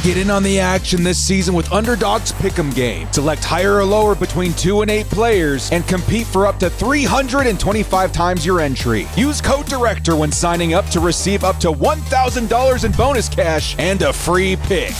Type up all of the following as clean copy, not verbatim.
Get in on the action this season with Underdog's Pick'em game. Select higher or lower between 2 and 8 players and compete for up to 325 times your entry. Use code DIRECTOR when signing up to receive up to $1,000 in bonus cash and a free pick.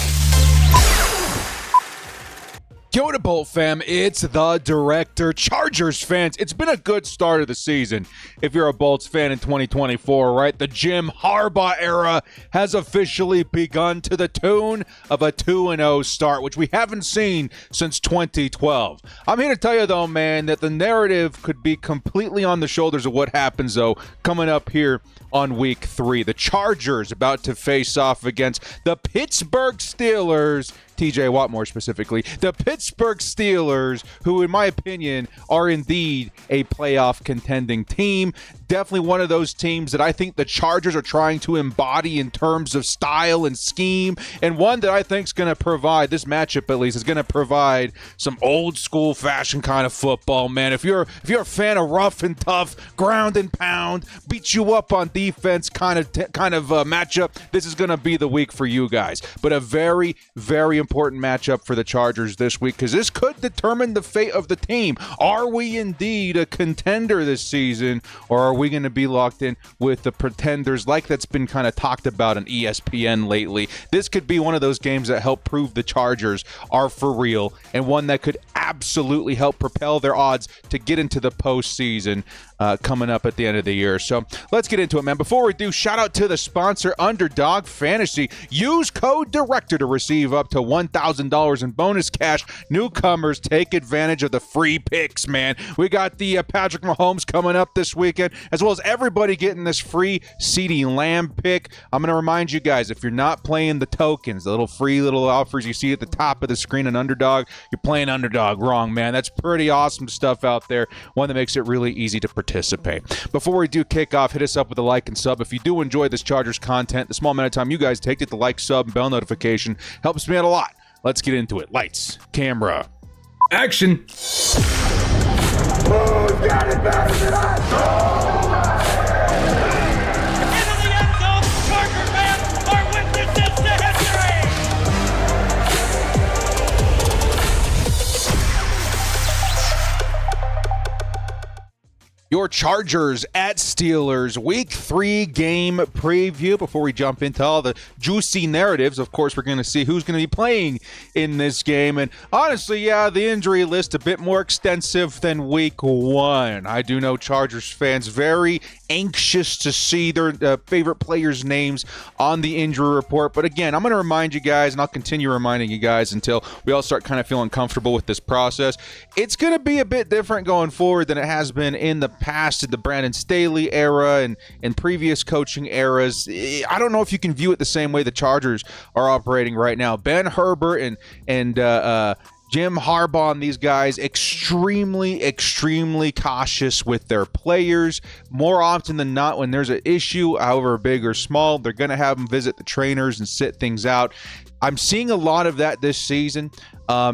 Yo to Bolt fam, it's the Director. Chargers fans, it's been a good start of the season if you're a Bolts fan in 2024, right? The Jim Harbaugh era has officially begun to the tune of a 2-0 start, which we haven't seen since 2012. I'm here to tell you, though, man, that the narrative could be completely on the shoulders of what happens, though, coming up here on week 3. The Chargers about to face off against the Pittsburgh Steelers, TJ Watt more specifically, the Pittsburgh Steelers, who in my opinion are indeed a playoff contending team. Definitely one of those teams that I think the Chargers are trying to embody in terms of style and scheme, and one that I think is going to provide, this matchup at least, is going to provide some old school fashion kind of football, man. If you're a fan of rough and tough, ground and pound, beat you up on defense kind of matchup, this is going to be the week for you guys. But a very, very important matchup for the Chargers this week, because this could determine the fate of the team. Are we indeed a contender this season, or are we going to be locked in with the pretenders like that's been kind of talked about on ESPN lately? This could be one of those games that help prove the Chargers are for real, and one that could absolutely help propel their odds to get into the postseason coming up at the end of the year. So let's get into it, man. Before we do, shout out to the sponsor, Underdog Fantasy. Use code DIRECTOR to receive up to $1,000 in bonus cash. Newcomers, take advantage of the free picks, man. We got the Patrick Mahomes coming up this weekend, as well as everybody getting this free CeeDee Lamb pick. I'm going to remind you guys, if you're not playing the tokens, the little free little offers you see at the top of the screen on Underdog, you're playing Underdog wrong, man. That's pretty awesome stuff out there, one that makes it really easy to participate. Before we do kick off, hit us up with a like and sub. If you do enjoy this Chargers content, the small amount of time you guys take to hit the like, sub, and bell notification helps me out a lot. Let's get into it. Lights, camera, action. Who's got it better than us? Into the end zone, Charger fans are witnesses to history! Your Chargers at Steelers Week 3 game preview. Before we jump into all the juicy narratives, of course, we're going to see who's going to be playing in this game. And honestly, yeah, the injury list a bit more extensive than Week 1. I do know Chargers fans very anxious to see their favorite players' names on the injury report. But again, I'm going to remind you guys, and I'll continue reminding you guys until we all start kind of feeling comfortable with this process. It's going to be a bit different going forward than it has been in the past, in the Brandon Staley era and in previous coaching eras. I don't know if you can view it the same way the Chargers are operating right now. Ben Herbert and Jim Harbaugh and these guys extremely cautious with their players. More often than not, when there's an issue, however big or small, they're going to have them visit the trainers and sit things out. I'm seeing a lot of that this season. A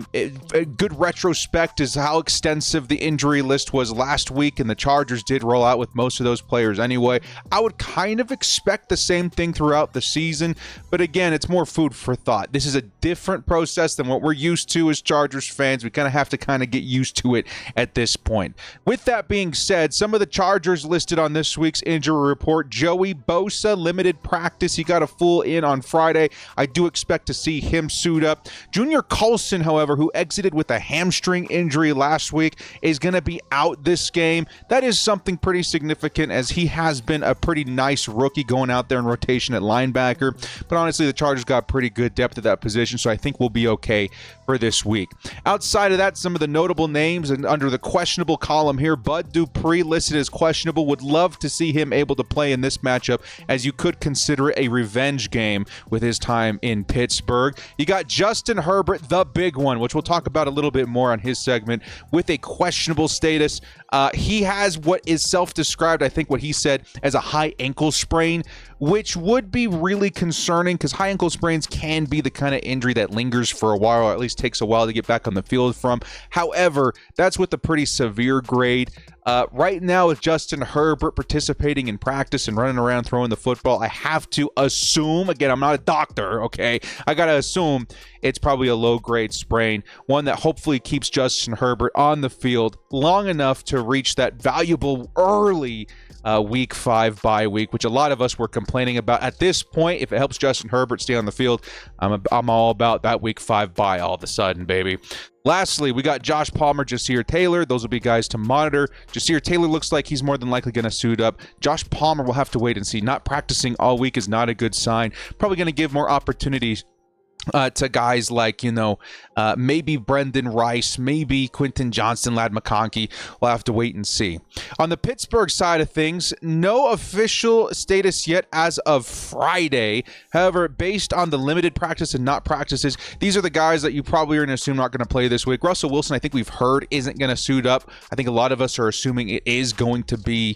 good retrospect is how extensive the injury list was last week, and the Chargers did roll out with most of those players anyway. I would kind of expect the same thing throughout the season, but again, it's more food for thought. This is a different process than what we're used to as Chargers fans. We kind of have to kind of get used to it at this point. With that being said, some of the Chargers listed on this week's injury report: Joey Bosa, limited practice. He got a full in on Friday. I do expect to see him suit up. Junior Colson, however, who exited with a hamstring injury last week, is going to be out this game. That is something pretty significant, as he has been a pretty nice rookie going out there in rotation at linebacker. But honestly, the Chargers got pretty good depth at that position, so I think we'll be okay for this week. Outside of that, some of the notable names, and under the questionable column here, Bud Dupree listed as questionable. Would love to see him able to play in this matchup, as you could consider it a revenge game with his time in Pittsburgh. You got Justin Herbert, the big one, which we'll talk about a little bit more on his segment, with a questionable status. He has what is self-described, I think what he said, as a high ankle sprain, which would be really concerning because high ankle sprains can be the kind of injury that lingers for a while, or at least takes a while to get back on the field from. However, that's with a pretty severe grade. Right now, with Justin Herbert participating in practice and running around throwing the football, I have to assume, again, I'm not a doctor, okay? I got to assume it's probably a low-grade sprain, one that hopefully keeps Justin Herbert on the field long enough to reach that valuable early week 5 bye week, which a lot of us were complaining about. At this point, if it helps Justin Herbert stay on the field, I'm all about that week 5 bye all of a sudden, baby. Lastly, we got Josh Palmer, Jasir Taylor. Those will be guys to monitor. Jasir Taylor looks like he's more than likely going to suit up. Josh Palmer will have to wait and see. Not practicing all week is not a good sign. Probably going to give more opportunities to guys like, maybe Brendan Rice, maybe Quentin Johnston, Ladd McConkey. We'll have to wait and see. On the Pittsburgh side of things, no official status yet as of Friday. However, based on the limited practice and not practices, these are the guys that you probably are going to assume not going to play this week. Russell Wilson, I think we've heard, isn't going to suit up. I think a lot of us are assuming it is going to be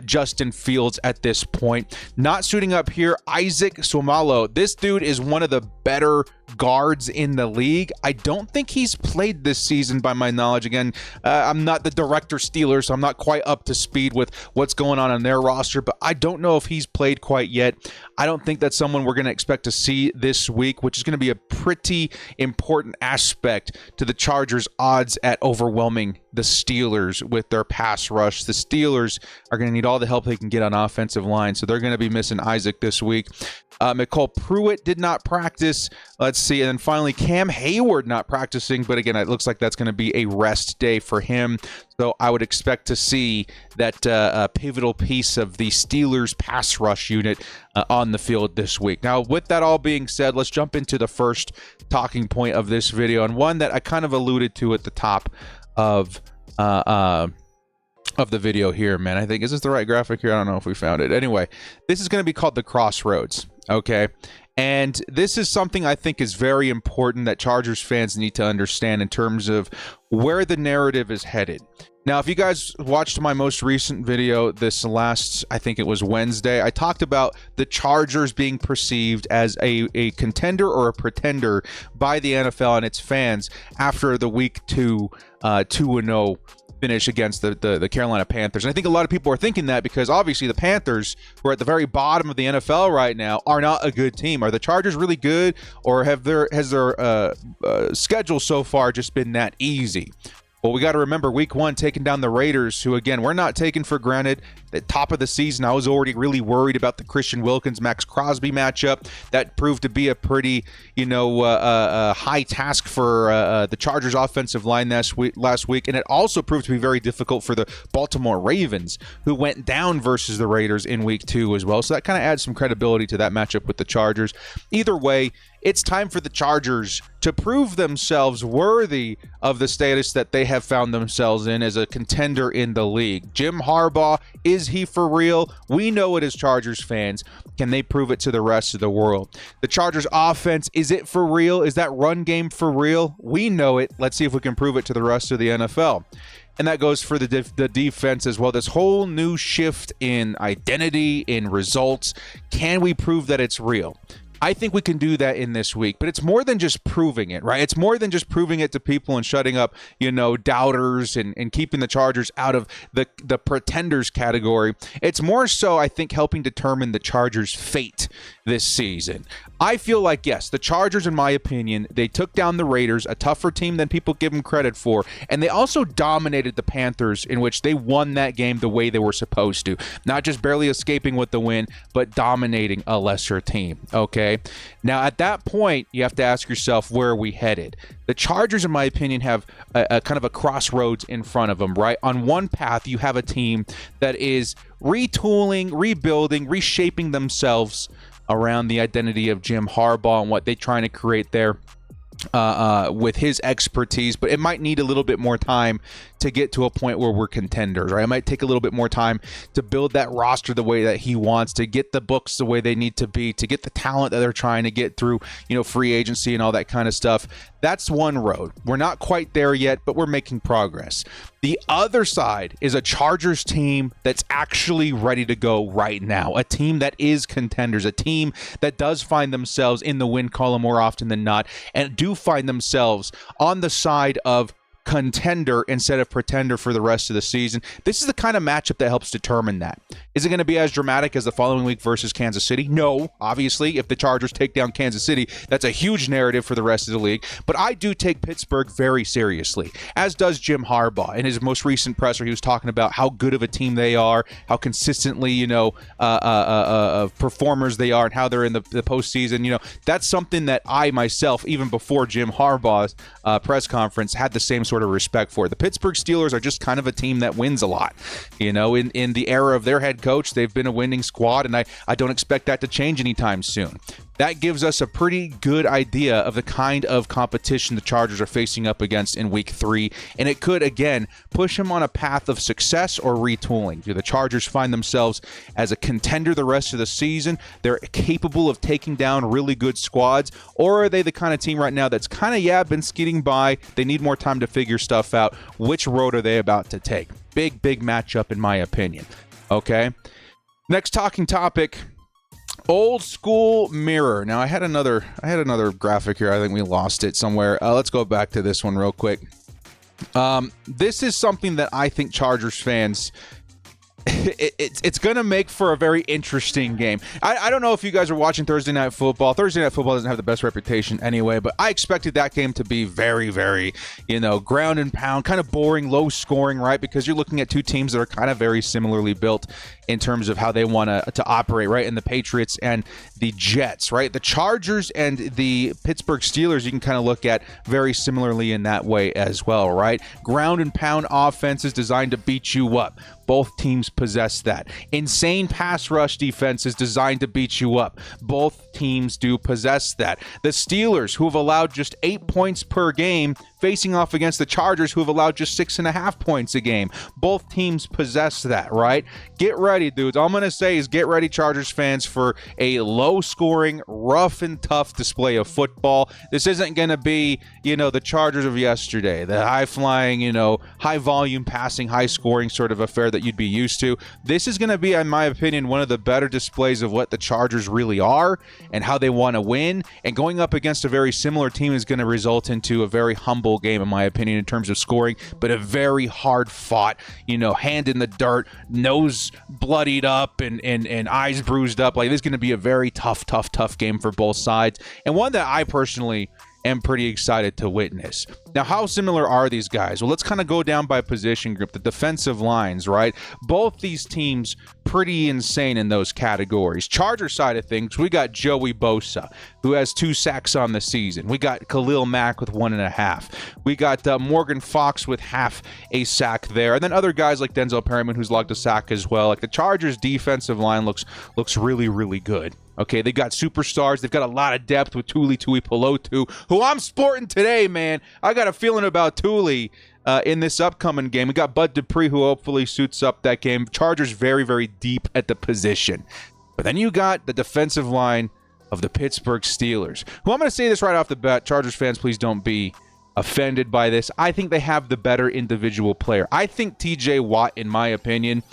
Justin Fields at this point. Not suiting up here, Isaac Seumalo. This dude is one of the better guards in the league. I don't think he's played this season by my knowledge. Again, I'm not the director Steelers, so I'm not quite up to speed with what's going on their roster, but I don't know if he's played quite yet. I don't think that's someone we're going to expect to see this week, which is going to be a pretty important aspect to the Chargers' odds at overwhelming the Steelers with their pass rush. The Steelers are going to need all the help they can get on offensive line, so they're going to be missing Isaac this week. McCole Pruitt did not practice. Let's see. And then finally, Cam Hayward not practicing. But again, it looks like that's going to be a rest day for him. So I would expect to see that pivotal piece of the Steelers pass rush unit on the field this week. Now, with that all being said, let's jump into the first talking point of this video, and one that I kind of alluded to at the top of the video here, man. I think, is this the right graphic here? I don't know if we found it. Anyway, this is going to be called the Crossroads, okay? And this is something I think is very important that Chargers fans need to understand in terms of where the narrative is headed. Now, if you guys watched my most recent video this last, I think it was Wednesday, I talked about the Chargers being perceived as a contender or a pretender by the NFL and its fans after the week 2 2-0 finish against the Carolina Panthers. And I think a lot of people are thinking that because obviously the Panthers, who are at the very bottom of the NFL right now, are not a good team. Are the Chargers really good, or has their schedule so far just been that easy? Well, we got to remember week 1 taking down the Raiders, who, again, we're not taking for granted. At the top of the season, I was already really worried about the Christian Wilkins-Max Crosby matchup. That proved to be a pretty, high task for the Chargers offensive line last week. And it also proved to be very difficult for the Baltimore Ravens, who went down versus the Raiders in week 2 as well. So that kind of adds some credibility to that matchup with the Chargers. Either way, it's time for the Chargers to prove themselves worthy of the status that they have found themselves in as a contender in the league. Jim Harbaugh, is he for real? We know it as Chargers fans. Can they prove it to the rest of the world? The Chargers offense, is it for real? Is that run game for real? We know it. Let's see if we can prove it to the rest of the NFL. And that goes for the defense as well. This whole new shift in identity, in results. Can we prove that it's real? I think we can do that in this week, but it's more than just proving it, right? It's more than just proving it to people and shutting up, doubters and keeping the Chargers out of the pretenders category. It's more so, I think, helping determine the Chargers' fate this season. I feel like, yes, the Chargers, in my opinion, they took down the Raiders, a tougher team than people give them credit for, and they also dominated the Panthers, in which they won that game the way they were supposed to. Not just barely escaping with the win, but dominating a lesser team, okay? Now, at that point, you have to ask yourself, where are we headed? The Chargers, in my opinion, have a kind of a crossroads in front of them, right? On one path, you have a team that is retooling, rebuilding, reshaping themselves around the identity of Jim Harbaugh and what they're trying to create there with his expertise, but it might need a little bit more time to get to a point where we're contenders, right? It might take a little bit more time to build that roster the way that he wants, to get the books the way they need to be, to get the talent that they're trying to get through, free agency and all that kind of stuff. That's one road. We're not quite there yet, but we're making progress. The other side is a Chargers team that's actually ready to go right now, a team that is contenders, a team that does find themselves in the win column more often than not, and do find themselves on the side of contender instead of pretender for the rest of the season. This is the kind of matchup that helps determine that. Is it going to be as dramatic as the following week versus Kansas City? No, obviously. If the Chargers take down Kansas City, that's a huge narrative for the rest of the league. But I do take Pittsburgh very seriously, as does Jim Harbaugh. In his most recent presser, he was talking about how good of a team they are, how consistently, performers they are, and how they're in the postseason. That's something that I myself, even before Jim Harbaugh's press conference, had the same sort of respect for. The Pittsburgh Steelers are just kind of a team that wins a lot. In the era of their head coach, they've been a winning squad, and I don't expect that to change anytime soon. That gives us a pretty good idea of the kind of competition the Chargers are facing up against in Week 3, and it could, again, push them on a path of success or retooling. Do the Chargers find themselves as a contender the rest of the season? They're capable of taking down really good squads, or are they the kind of team right now that's kind of, been skating by? They need more time to figure stuff out. Which road are they about to take? Big matchup, in my opinion. Okay? Next talking topic. Old school mirror. Now I had another graphic here. I think we lost it somewhere. Let's go back to this one real quick. This is something that I think Chargers fans, it's going to make for a very interesting game. I don't know if you guys are watching Thursday Night Football. Thursday Night Football doesn't have the best reputation anyway, but I expected that game to be very, very, ground and pound, kind of boring, low scoring, right? Because you're looking at two teams that are kind of very similarly built in terms of how they want to operate, right? And the Patriots and the Jets, right? The Chargers and the Pittsburgh Steelers, you can kind of look at very similarly in that way as well, right? Ground and pound offenses designed to beat you up. Both teams possess that. Insane pass rush defenses designed to beat you up. Both teams do possess that. The Steelers, who have allowed just 8 points per game, facing off against the Chargers, who have allowed just 6.5 points a game. Both teams possess that, right? Get ready, dudes. All I'm going to say is get ready, Chargers fans, for a low-scoring, rough and tough display of football. This isn't going to be, the Chargers of yesterday, the high-flying, high-volume passing, high-scoring sort of affair that you'd be used to. This is going to be, in my opinion, one of the better displays of what the Chargers really are and how they want to win. And going up against a very similar team is going to result into a very humble game, in my opinion, in terms of scoring, but a very hard fought, hand in the dirt, nose bloodied up and eyes bruised up. Like, this is going to be a very tough game for both sides, and one that I personally am pretty excited to witness. Now, how similar are these guys? Well, let's kind of go down by position group, the defensive lines, right? Both these teams pretty insane in those categories. Charger side of things, we got Joey Bosa, who has 2 sacks on the season. We got Khalil Mack with 1.5. We got Morgan Fox with half a sack there. And then other guys like Denzel Perryman, who's logged a sack as well. Like, the Chargers defensive line looks really, really good. Okay, they got superstars. They've got a lot of depth with Tuli Tuipulotu, who I'm sporting today, man. I got a feeling about Tuli in this upcoming game. We got Bud Dupree, who hopefully suits up that game. Chargers very, very deep at the position. But then you got the defensive line of the Pittsburgh Steelers, who, I'm going to say this right off the bat. Chargers fans, please don't be offended by this. I think they have the better individual player. I think TJ Watt, in my opinion,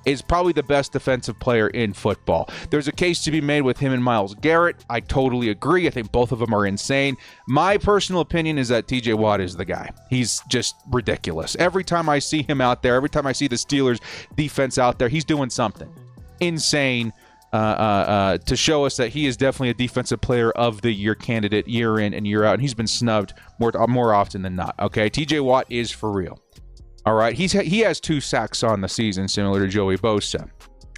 is probably the best defensive player in football. There's a case to be made with him and Myles Garrett. I totally agree. I think both of them are insane. My personal opinion is that TJ Watt is the guy. He's just ridiculous. Every time I see him out there, every time I see the Steelers defense out there, he's doing something insane to show us that he is definitely a defensive player of the year candidate year in and year out, and he's been snubbed more often than not. Okay, TJ Watt is for real. All right, he has 2 sacks on the season, similar to Joey Bosa.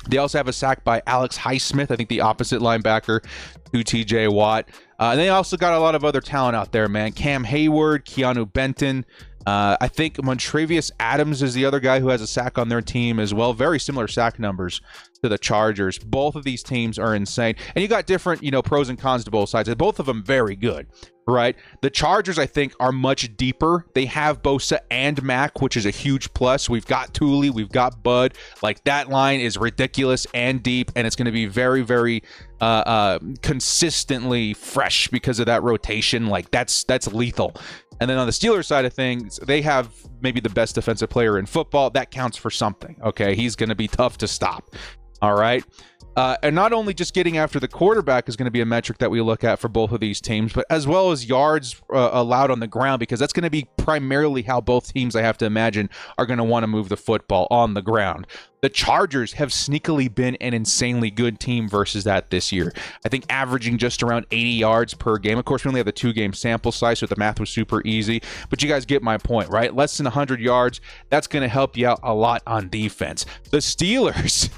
They also have a sack by Alex Highsmith, I think the opposite linebacker to TJ Watt. And they also got a lot of other talent out there, man. Cam Hayward, Keanu Benton. I think Montravius Adams is the other guy who has a sack on their team as well. Very similar sack numbers to the Chargers. Both of these teams are insane. And you got different, pros and cons to both sides. Both of them very good, right? The Chargers, I think, are much deeper. They have Bosa and Mack, which is a huge plus. We've got Thule, we've got Bud. Like, that line is ridiculous and deep, and it's going to be very, very consistently fresh because of that rotation. Like, that's lethal. And then on the Steelers side of things, they have maybe the best defensive player in football. That counts for something, okay? He's going to be tough to stop, all right? And not only just getting after the quarterback is going to be a metric that we look at for both of these teams, but as well as yards allowed on the ground, because that's going to be primarily how both teams, I have to imagine, are going to want to move the football on the ground. The Chargers have sneakily been an insanely good team versus that this year. I think averaging just around 80 yards per game. Of course, we only have the 2-game sample size, so the math was super easy. But you guys get my point, right? Less than 100 yards, that's going to help you out a lot on defense. The Steelers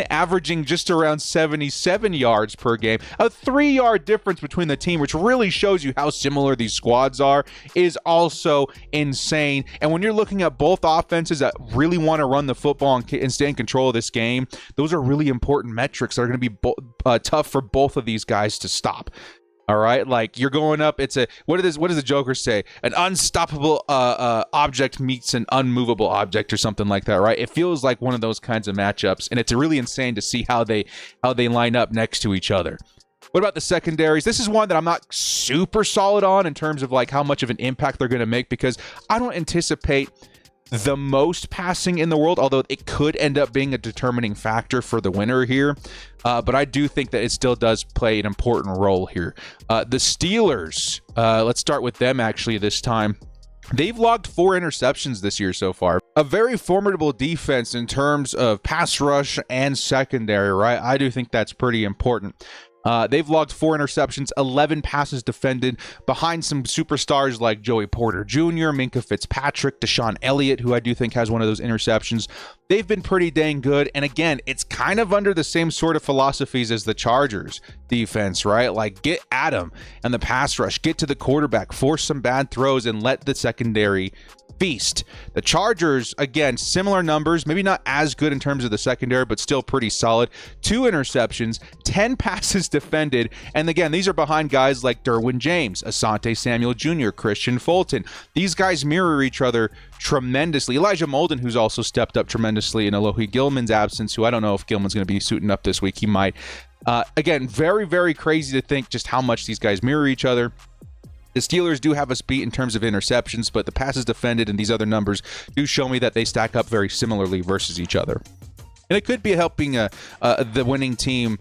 averaging just around 77 yards per game. A 3-yard difference between the team, which really shows you how similar these squads are, is also insane. And when you're looking at both offenses that really want to run the football and stay in control of this game, those are really important metrics that are going to be tough for both of these guys to stop. All right, like, you're going up. It's a what does the Joker say? An unstoppable object meets an unmovable object, or something like that, right? It feels like one of those kinds of matchups, and it's really insane to see how they line up next to each other. What about the secondaries? This is one that I'm not super solid on in terms of like how much of an impact they're going to make, because I don't anticipate the most passing in the world, although it could end up being a determining factor for the winner here. But I do think that it still does play an important role here. The Steelers, let's start with them actually this time. They've logged 4 interceptions this year so far. A very formidable defense in terms of pass rush and secondary, right? I do think that's pretty important. They've logged 4 interceptions, 11 passes defended, behind some superstars like Joey Porter Jr., Minkah Fitzpatrick, Deshaun Elliott, who I do think has one of those interceptions. They've been pretty dang good. And again, it's kind of under the same sort of philosophies as the Chargers defense, right? Like, get at them and the pass rush, get to the quarterback, force some bad throws, and let the secondary feast. The Chargers, again, similar numbers, maybe not as good in terms of the secondary, but still pretty solid. 2 interceptions, 10 passes defended, and again, these are behind guys like Derwin James, Asante Samuel Jr., Christian Fulton. These guys mirror each other tremendously. Elijah Molden, who's also stepped up tremendously in Alohi Gilman's absence, who I don't know if Gilman's going to be suiting up this week. He might. Again, very, very crazy to think just how much these guys mirror each other. The Steelers do have us beat in terms of interceptions, but the passes defended and these other numbers do show me that they stack up very similarly versus each other. And it could be helping the winning team,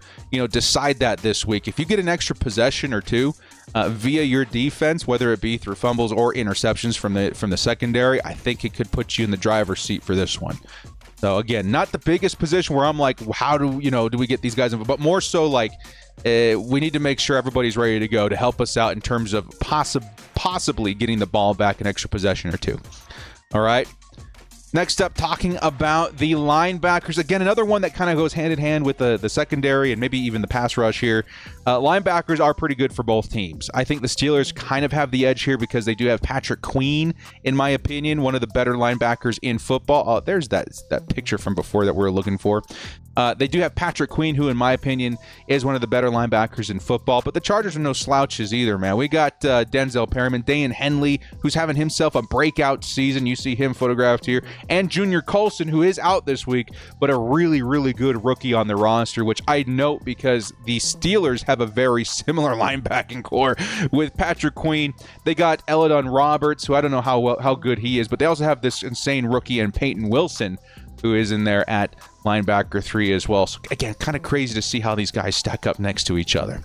decide that this week. If you get an extra possession or two via your defense, whether it be through fumbles or interceptions from the secondary, I think it could put you in the driver's seat for this one. So again, not the biggest position where I'm like, how do we get these guys involved? But more so like, we need to make sure everybody's ready to go to help us out in terms of possibly getting the ball back an extra possession or two. All right. Next up, talking about the linebackers. Again, another one that kind of goes hand in hand with the secondary and maybe even the pass rush here. Linebackers are pretty good for both teams. I think the Steelers kind of have the edge here because they do have Patrick Queen, in my opinion, one of the better linebackers in football. Oh, there's that picture from before that we're looking for. They do have Patrick Queen, who, in my opinion, is one of the better linebackers in football. But the Chargers are no slouches either, man. We got Denzel Perryman, Dayan Henley, who's having himself a breakout season. You see him photographed here. And Junior Colson, who is out this week, but a really, really good rookie on the roster, which I note because the Steelers have a very similar linebacking core with Patrick Queen. They got Eladon Roberts, who I don't know how good he is, but they also have this insane rookie and Peyton Wilson, who is in there at linebacker 3 as well. So again, kind of crazy to see how these guys stack up next to each other.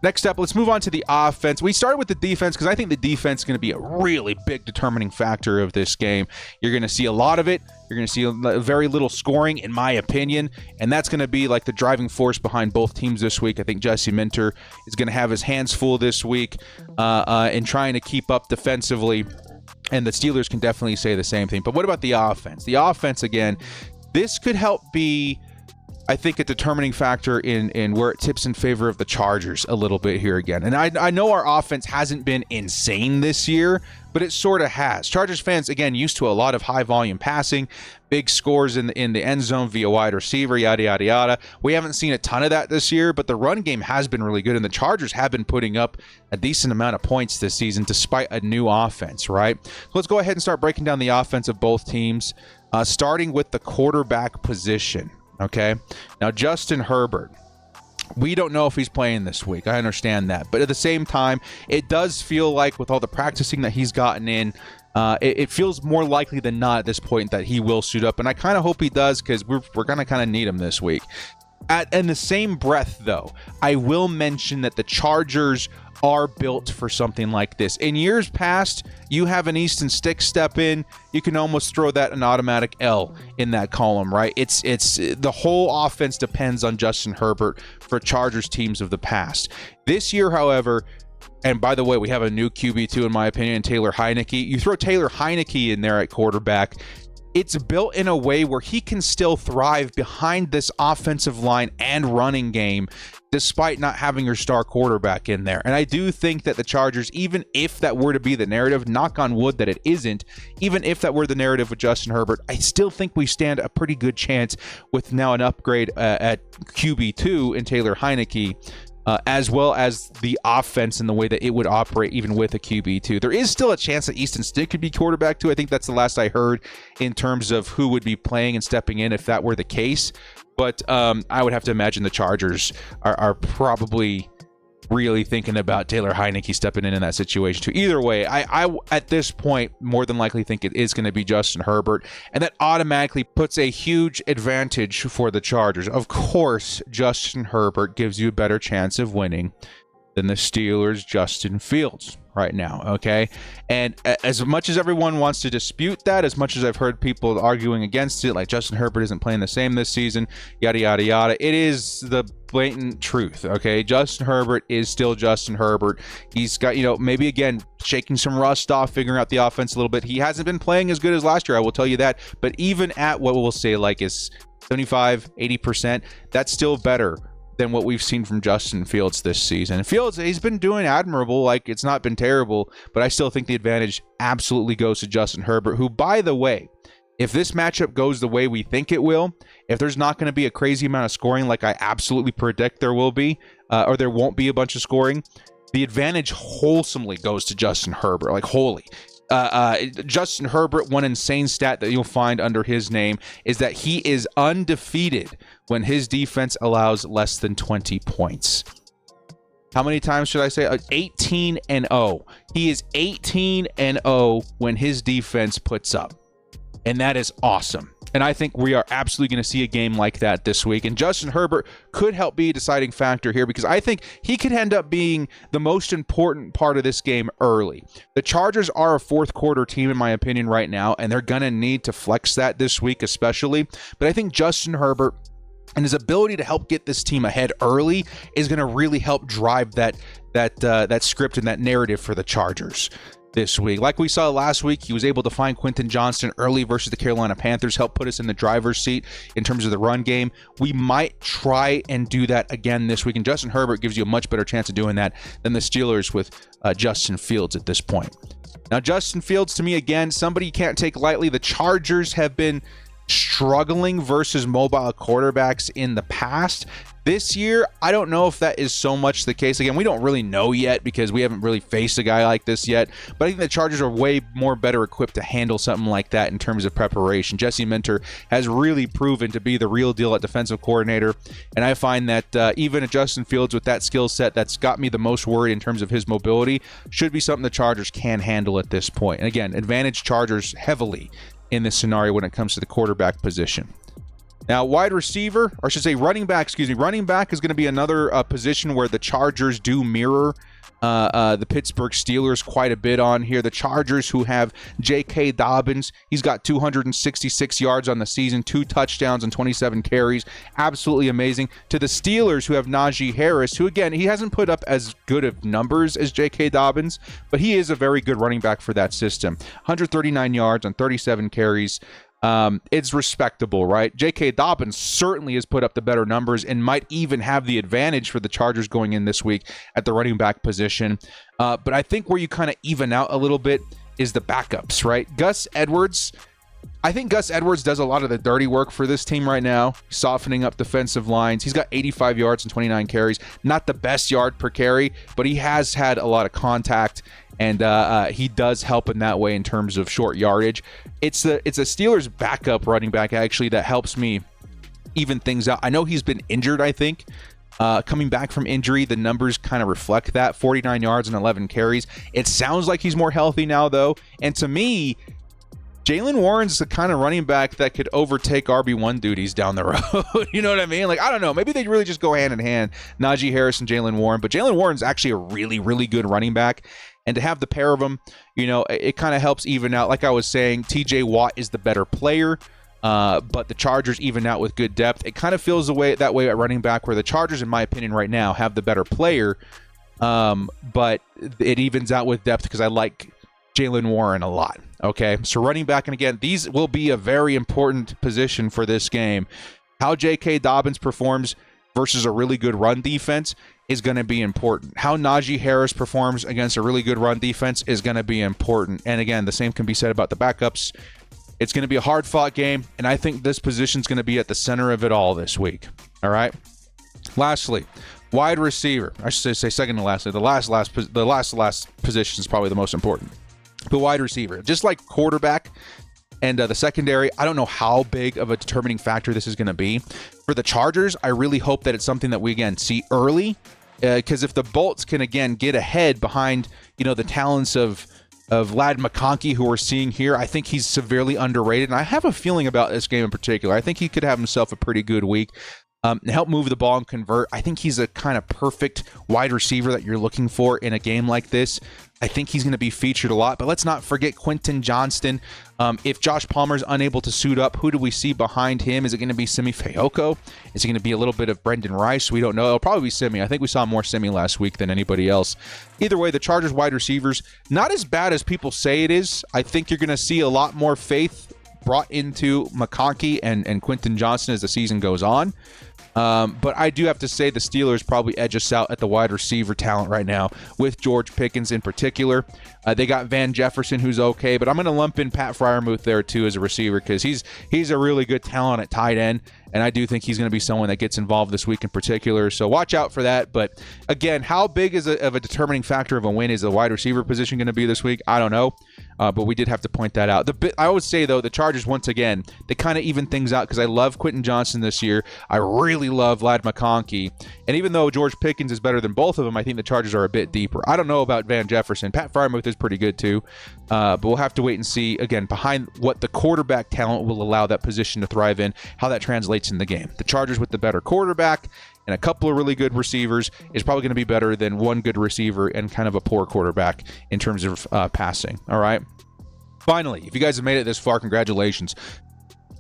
Next up, let's move on to the offense. We started with the defense because I think the defense is going to be a really big determining factor of this game. You're going to see a lot of it. You're going to see very little scoring, in my opinion, and that's going to be like the driving force behind both teams this week. I think Jesse Minter is going to have his hands full this week in trying to keep up defensively, and the Steelers can definitely say the same thing. But what about the offense? The offense, again, this could help be I think, a determining factor in where it tips in favor of the Chargers a little bit here again. And I know our offense hasn't been insane this year, but it sort of has. Chargers fans, again, used to a lot of high volume passing, big scores in the end zone via wide receiver, yada, yada, yada. We haven't seen a ton of that this year, but the run game has been really good, and the Chargers have been putting up a decent amount of points this season despite a new offense, right? So let's go ahead and start breaking down the offense of both teams, starting with the quarterback position. Okay, now Justin Herbert, we don't know if he's playing this week. I understand that. But at the same time, it does feel like with all the practicing that he's gotten in, it feels more likely than not at this point that he will suit up. And I kind of hope he does, because we're going to kind of need him this week. In the same breath, though, I will mention that the Chargers are built for something like this. In years past, you have an Easton Stick step in, you can almost throw that an automatic L in that column, right? It's the whole offense depends on Justin Herbert for Chargers teams of the past. This year, however, and by the way, we have a new QB2 in my opinion, Taylor Heinicke. You throw Taylor Heinicke in there at quarterback, it's built in a way where he can still thrive behind this offensive line and running game despite not having your star quarterback in there. And I do think that the Chargers, even if that were to be the narrative, knock on wood that it isn't, even if that were the narrative with Justin Herbert, I still think we stand a pretty good chance with now an upgrade at QB2 in Taylor Heinicke, as well as the offense and the way that it would operate even with a QB2. There is still a chance that Easton Stick could be quarterback too. I think that's the last I heard in terms of who would be playing and stepping in if that were the case. But I would have to imagine the Chargers are probably really thinking about Taylor Heinicke stepping in that situation too. Either way, I at this point more than likely think it is going to be Justin Herbert, and that automatically puts a huge advantage for the Chargers. Of course, Justin Herbert gives you a better chance of winning than the Steelers' Justin Fields right now, okay? And as much as everyone wants to dispute that, as much as I've heard people arguing against it, like Justin Herbert isn't playing the same this season, yada, yada, yada, it is the blatant truth, okay? Justin Herbert is still Justin Herbert. He's got, maybe again, shaking some rust off, figuring out the offense a little bit. He hasn't been playing as good as last year, I will tell you that. But even at what we'll say like is 75, 80%, that's still better than what we've seen from Justin Fields this season. Fields, he's been doing admirable, like it's not been terrible, but I still think the advantage absolutely goes to Justin Herbert, who, by the way, if this matchup goes the way we think it will, if there's not going to be a crazy amount of scoring like I absolutely predict there will be, or there won't be a bunch of scoring, the advantage wholesomely goes to Justin Herbert, like wholly. Justin Herbert, one insane stat that you'll find under his name is that he is undefeated when his defense allows less than 20 points. How many times should I say? 18-0. He is 18-0 when his defense puts up. And that is awesome. And I think we are absolutely going to see a game like that this week. And Justin Herbert could help be a deciding factor here, because I think he could end up being the most important part of this game early. The Chargers are a fourth quarter team, in my opinion, right now, and they're going to need to flex that this week especially. But I think Justin Herbert and his ability to help get this team ahead early is going to really help drive that script and that narrative for the Chargers this week. Like we saw last week, he was able to find Quentin Johnston early versus the Carolina Panthers, help put us in the driver's seat in terms of the run game. We might try and do that again this week, and Justin Herbert gives you a much better chance of doing that than the Steelers with Justin Fields at this point. Now, Justin Fields, to me, again, somebody you can't take lightly. The Chargers have been struggling versus mobile quarterbacks in the past. This year, I don't know if that is so much the case. Again, we don't really know yet because we haven't really faced a guy like this yet. But I think the Chargers are way more better equipped to handle something like that in terms of preparation. Jesse Minter has really proven to be the real deal at defensive coordinator. And I find that even a Justin Fields with that skill set that's got me the most worried in terms of his mobility should be something the Chargers can handle at this point. And again, advantage Chargers heavily in this scenario when it comes to the quarterback position. Now, wide receiver, or I should say running back, running back is going to be another position where the Chargers do mirror the Pittsburgh Steelers quite a bit on here. The Chargers, who have J.K. Dobbins, he's got 266 yards on the season, 2 touchdowns and 27 carries. Absolutely amazing. To the Steelers, who have Najee Harris, who, again, he hasn't put up as good of numbers as J.K. Dobbins, but he is a very good running back for that system. 139 yards on 37 carries. it's respectable, right? J.K. Dobbins certainly has put up the better numbers and might even have the advantage for the Chargers going in this week at the running back position. But I think where you kind of even out a little bit is the backups, right? I think Gus Edwards does a lot of the dirty work for this team right now, softening up defensive lines. He's got 85 yards and 29 carries. Not the best yard per carry, but he has had a lot of contact, and he does help in that way in terms of short yardage. It's a Steelers backup running back, actually, that helps me even things out. I know he's been injured, I think. Coming back from injury, the numbers kind of reflect that. 49 yards and 11 carries. It sounds like he's more healthy now, though. And to me, Jaylen Warren's the kind of running back that could overtake RB1 duties down the road. You know what I mean? Like, I don't know. Maybe they really just go hand in hand, Najee Harris and Jaylen Warren. But Jaylen Warren's actually a really, really good running back. And to have the pair of them, it kind of helps even out. Like I was saying, TJ Watt is the better player. But the Chargers even out with good depth. It kind of feels that way at running back, where the Chargers, in my opinion, right now have the better player. But it evens out with depth because I like Jaylen Warren a lot. Okay, so running back, and again, these will be a very important position for this game. How J.K. Dobbins performs versus a really good run defense is going to be important. How Najee Harris performs against a really good run defense is going to be important. And again, the same can be said about the backups. It's going to be a hard-fought game, and I think this position is going to be at the center of it all this week. All right? Lastly, wide receiver. I should say second to lastly. The last position is probably the most important. The wide receiver. Just like quarterback and the secondary, I don't know how big of a determining factor this is going to be. For the Chargers, I really hope that it's something that we, again, see early. Because if the Bolts can, again, get ahead behind, the talents of Ladd McConkey, who we're seeing here, I think he's severely underrated. And I have a feeling about this game in particular. I think he could have himself a pretty good week. And help move the ball and convert. I think he's a kind of perfect wide receiver that you're looking for in a game like this. I think he's going to be featured a lot, but let's not forget Quentin Johnston. If Josh Palmer's unable to suit up, who do we see behind him? Is it going to be Simi Fehoko? Is it going to be a little bit of Brendan Rice? We don't know. It'll probably be Simi. I think we saw more Simi last week than anybody else. Either way, the Chargers wide receivers, not as bad as people say it is. I think you're going to see a lot more faith brought into McConkey and Quentin Johnston as the season goes on. But I do have to say the Steelers probably edge us out at the wide receiver talent right now, with George Pickens in particular. They got Van Jefferson, who's okay, but I'm going to lump in Pat Freiermuth there too as a receiver, because he's a really good talent at tight end, and I do think he's going to be someone that gets involved this week in particular. So watch out for that. But again, how big of a determining factor of a win is the wide receiver position going to be this week? I don't know. But we did have to point that out. I would say, though, the Chargers, once again, they kind of even things out, because I love Quentin Johnston this year. I really love Ladd McConkey. And even though George Pickens is better than both of them, I think the Chargers are a bit deeper. I don't know about Van Jefferson. Pat Freiermuth is pretty good, too. But we'll have to wait and see, again, behind what the quarterback talent will allow that position to thrive in, how that translates in the game. The Chargers with the better quarterback and a couple of really good receivers is probably going to be better than one good receiver and kind of a poor quarterback in terms of passing. All right. Finally, if you guys have made it this far, congratulations,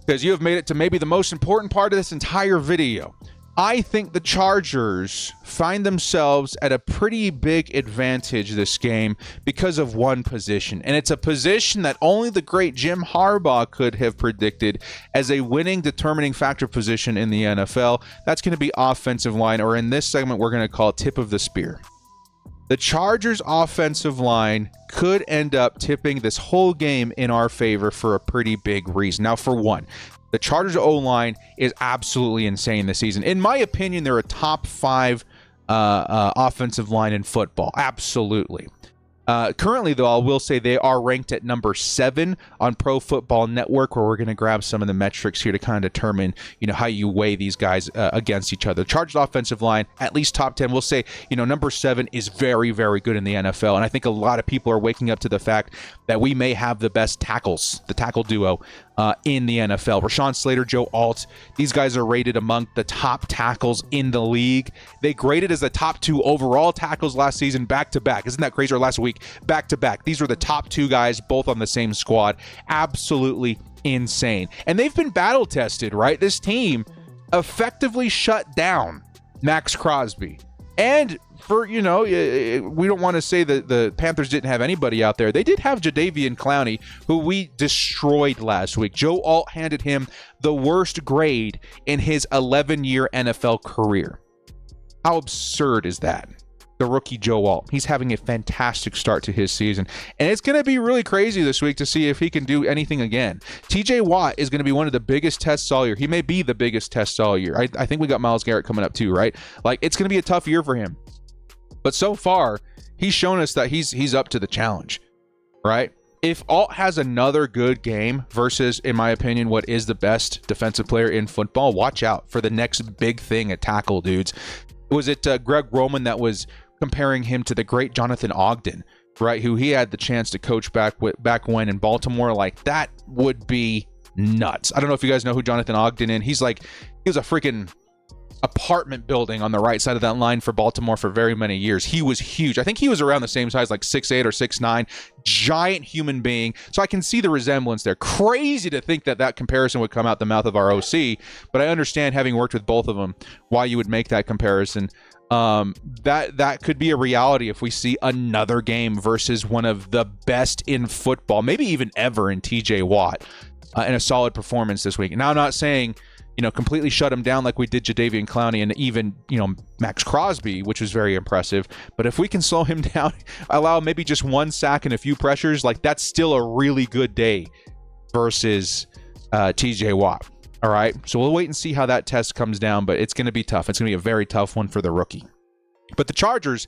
because you have made it to maybe the most important part of this entire video. I think the Chargers find themselves at a pretty big advantage this game because of one position. And it's a position that only the great Jim Harbaugh could have predicted as a winning determining factor position in the NFL. That's going to be offensive line, or in this segment, we're going to call it tip of the spear. The Chargers offensive line could end up tipping this whole game in our favor for a pretty big reason. Now, for one, the Chargers O-line is absolutely insane this season. In my opinion, they're a top 5 offensive line in football. Absolutely. Currently, though, I will say they are ranked at number 7 on Pro Football Network, where we're going to grab some of the metrics here to kind of determine, how you weigh these guys against each other. Chargers offensive line, at least top 10. We'll say, number 7 is very, very good in the NFL. And I think a lot of people are waking up to the fact that we may have the best tackles, the tackle duo, in the NFL. Rashawn Slater, Joe Alt, these guys are rated among the top tackles in the league. They graded as the top 2 overall tackles last season, back-to-back. Isn't that crazy? Or last week, back-to-back. These were the top 2 guys, both on the same squad. Absolutely insane. And they've been battle-tested, right? This team effectively shut down Max Crosby And for, we don't want to say that the Panthers didn't have anybody out there. They did have Jadeveon Clowney, who we destroyed last week. Joe Alt handed him the worst grade in his 11-year NFL career. How absurd is that? The rookie Joe Alt. He's having a fantastic start to his season. And it's going to be really crazy this week to see if he can do anything again. TJ Watt is going to be one of the biggest tests all year. He may be the biggest test all year. I think we got Myles Garrett coming up too, right? Like, it's going to be a tough year for him. But so far, he's shown us that he's up to the challenge, right? If Alt has another good game versus, in my opinion, what is the best defensive player in football, watch out for the next big thing at tackle, dudes. Was it Greg Roman that was comparing him to the great Jonathan Ogden, right? Who he had the chance to coach back when in Baltimore. Like, that would be nuts. I don't know if you guys know who Jonathan Ogden is. He was a freaking apartment building on the right side of that line for Baltimore for very many years. He was huge. I think he was around the same size, like 6'8" or 6'9", giant human being. So I can see the resemblance there. Crazy to think that comparison would come out the mouth of our OC, but I understand, having worked with both of them, why you would make that comparison. That could be a reality if we see another game versus one of the best in football, maybe even ever, in TJ Watt, in a solid performance this week. Now, I'm not saying, completely shut him down like we did Jadeveon Clowney and even, Max Crosby, which was very impressive. But if we can slow him down, allow maybe just one sack and a few pressures, like, that's still a really good day versus TJ Watt. All right, so we'll wait and see how that test comes down, but it's going to be tough. It's going to be a very tough one for the rookie. But the Chargers,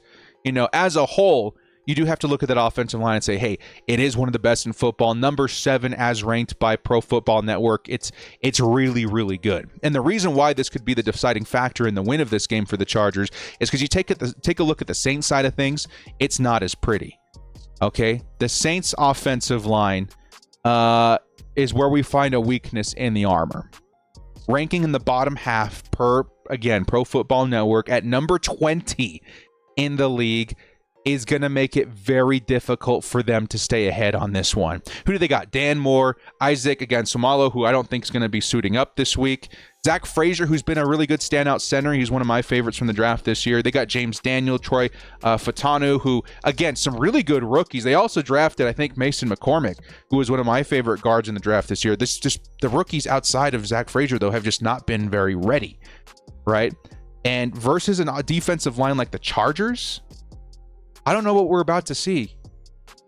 as a whole, you do have to look at that offensive line and say, hey, it is one of the best in football. Number 7 as ranked by Pro Football Network. It's really, really good. And the reason why this could be the deciding factor in the win of this game for the Chargers is because you take a look at the Saints side of things, it's not as pretty. Okay? The Saints offensive line is where we find a weakness in the armor. Ranking in the bottom half per, again, Pro Football Network at number 20 in the league is going to make it very difficult for them to stay ahead on this one. Who do they got? Dan Moore, Isaac Agansomalo, who I don't think is going to be suiting up this week. Zach Frazier, who's been a really good standout center. He's one of my favorites from the draft this year. They got James Daniel, Troy Fatanu, who, again, some really good rookies. They also drafted, I think, Mason McCormick, who was one of my favorite guards in the draft this year. The rookies outside of Zach Frazier, though, have just not been very ready, right? And versus a defensive line like the Chargers, I don't know what we're about to see,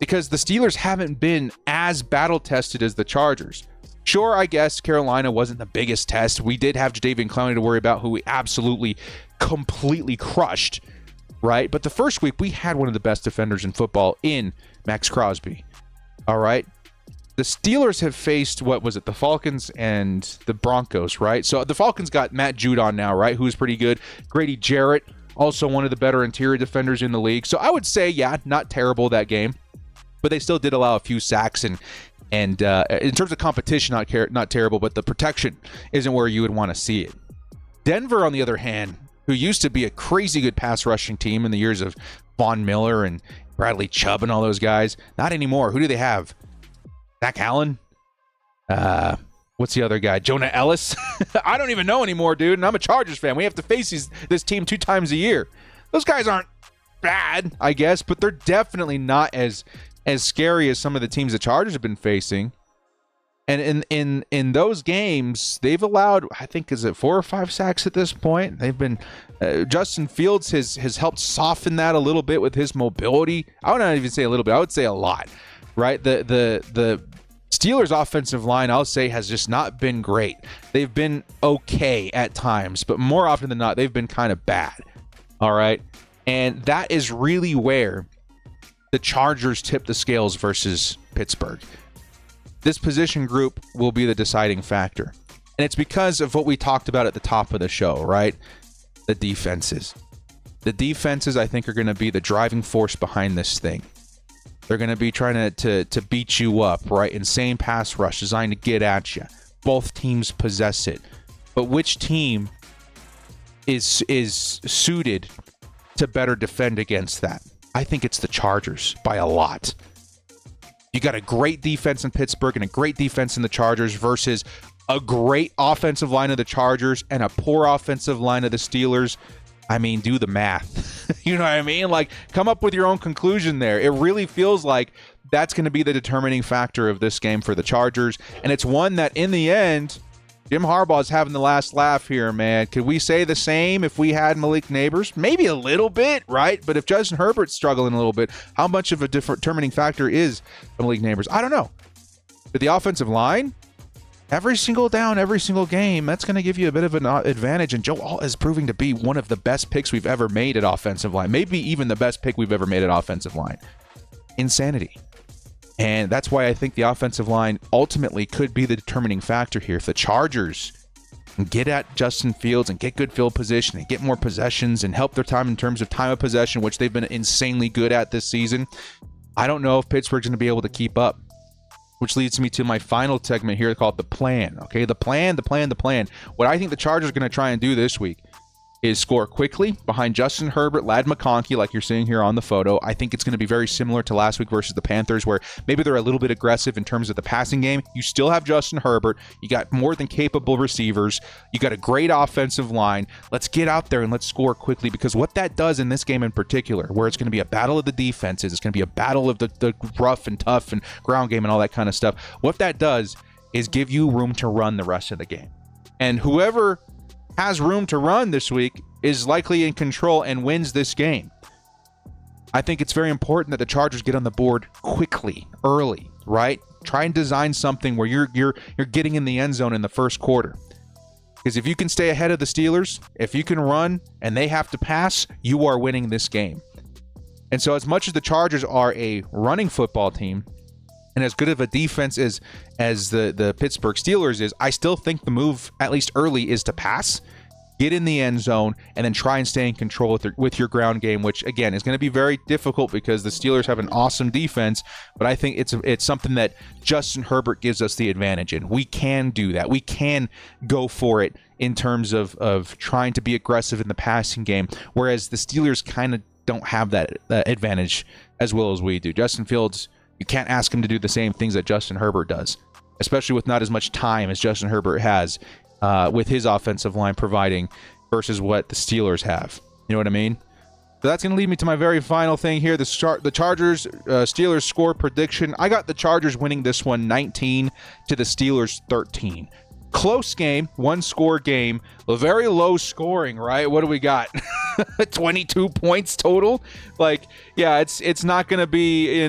because the Steelers haven't been as battle-tested as the Chargers. Sure, I guess Carolina wasn't the biggest test. We did have Jadeveon Clowney to worry about, who we absolutely, completely crushed, right? But the first week, we had one of the best defenders in football in Max Crosby, all right? The Steelers have faced, the Falcons and the Broncos, right? So the Falcons got Matt Judon now, right, who's pretty good. Grady Jarrett, also one of the better interior defenders in the league. So I would say, yeah, not terrible that game, but they still did allow a few sacks, and in terms of competition, not terrible, but the protection isn't where you would want to see it. Denver, on the other hand, who used to be a crazy good pass rushing team in the years of Von Miller and Bradley Chubb and all those guys, not anymore. Who do they have? Zach Allen? What's the other guy? Jonah Ellis? I don't even know anymore, dude, and I'm a Chargers fan. We have to face this team 2 times a year. Those guys aren't bad, I guess, but they're definitely not as scary as some of the teams the Chargers have been facing. And in those games, they've allowed, I think, is it 4 or 5 sacks at this point? They've been Justin Fields has helped soften that a little bit with his mobility. I would not even say a little bit. I would say a lot, right? The Steelers offensive line, I'll say, has just not been great. They've been okay at times, but more often than not, they've been kind of bad. All right. And that is really where the Chargers tip the scales versus Pittsburgh. This position group will be the deciding factor. And it's because of what we talked about at the top of the show, right? The defenses. The defenses, I think, are going to be the driving force behind this thing. They're going to be trying to beat you up, right? Insane pass rush designed to get at you. Both teams possess it. But which team is suited to better defend against that? I think it's the Chargers by a lot. You got a great defense in Pittsburgh and a great defense in the Chargers versus a great offensive line of the Chargers and a poor offensive line of the Steelers. I mean, do the math. You know what I mean? Like, come up with your own conclusion there. It really feels like that's going to be the determining factor of this game for the Chargers. And it's one that, in the end, Jim Harbaugh's having the last laugh here, man. Could we say the same if we had Malik Nabers? Maybe a little bit, right? But if Justin Herbert's struggling a little bit, how much of a determining factor is Malik Nabers? I don't know. But the offensive line, every single down, every single game, that's going to give you a bit of an advantage. And Joe Alt is proving to be one of the best picks we've ever made at offensive line. Maybe even the best pick we've ever made at offensive line. Insanity. And that's why I think the offensive line ultimately could be the determining factor here. If the Chargers can get at Justin Fields and get good field position and get more possessions and help their time in terms of time of possession, which they've been insanely good at this season, I don't know if Pittsburgh's going to be able to keep up. Which leads me to my final segment here called the plan. Okay, the plan. What I think the Chargers are going to try and do this week is score quickly behind Justin Herbert, Ladd McConkey, like you're seeing here on the photo. I think it's going to be very similar to last week versus the Panthers, where maybe they're a little bit aggressive in terms of the passing game. You still have Justin Herbert. You got more than capable receivers. You got a great offensive line. Let's get out there and let's score quickly, because what that does in this game in particular, where it's going to be a battle of the defenses, it's going to be a battle of the rough and tough and ground game and all that kind of stuff. What that does is give you room to run the rest of the game. And whoever has room to run this week is likely in control and wins this game. I think it's very important that the Chargers get on the board quickly, early, right? Try and design something where you're getting in the end zone in the first quarter. Because if you can stay ahead of the Steelers, if you can run and they have to pass, you are winning this game. And so as much as the Chargers are a running football team and as good of a defense as the Pittsburgh Steelers is, I still think the move, at least early, is to pass, get in the end zone, and then try and stay in control with your ground game, which, again, is going to be very difficult because the Steelers have an awesome defense, but I think it's something that Justin Herbert gives us the advantage in. We can do that. We can go for it in terms of trying to be aggressive in the passing game, whereas the Steelers kind of don't have that advantage as well as we do. Justin Fields, you can't ask him to do the same things that Justin Herbert does, especially with not as much time as Justin Herbert has with his offensive line providing versus what the Steelers have. You know what I mean? So that's going to lead me to my very final thing here, the Chargers Steelers score prediction. I got the Chargers winning this one 19 to the Steelers 13. Close game, one-score game, a very low scoring, right? What do we got? 22 points total? Like, yeah, it's not going to be,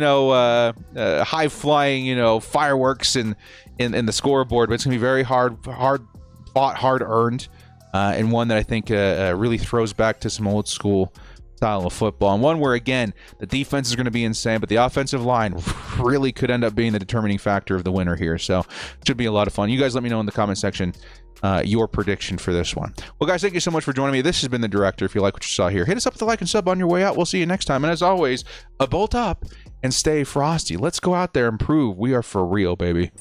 high-flying, fireworks in the scoreboard, but it's going to be very hard fought, hard-earned, and one that I think really throws back to some old-school style of football, and one where, again, the defense is going to be insane, but the offensive line really could end up being the determining factor of the winner here. So it should be a lot of fun. You guys let me know in the comment section your prediction for this one. Well, guys, thank you so much for joining me. This has been The Director. If you like what you saw here, hit us up with a like and sub on your way out. We'll see you next time. And as always, a bolt up and stay frosty. Let's go out there and prove we are for real, baby.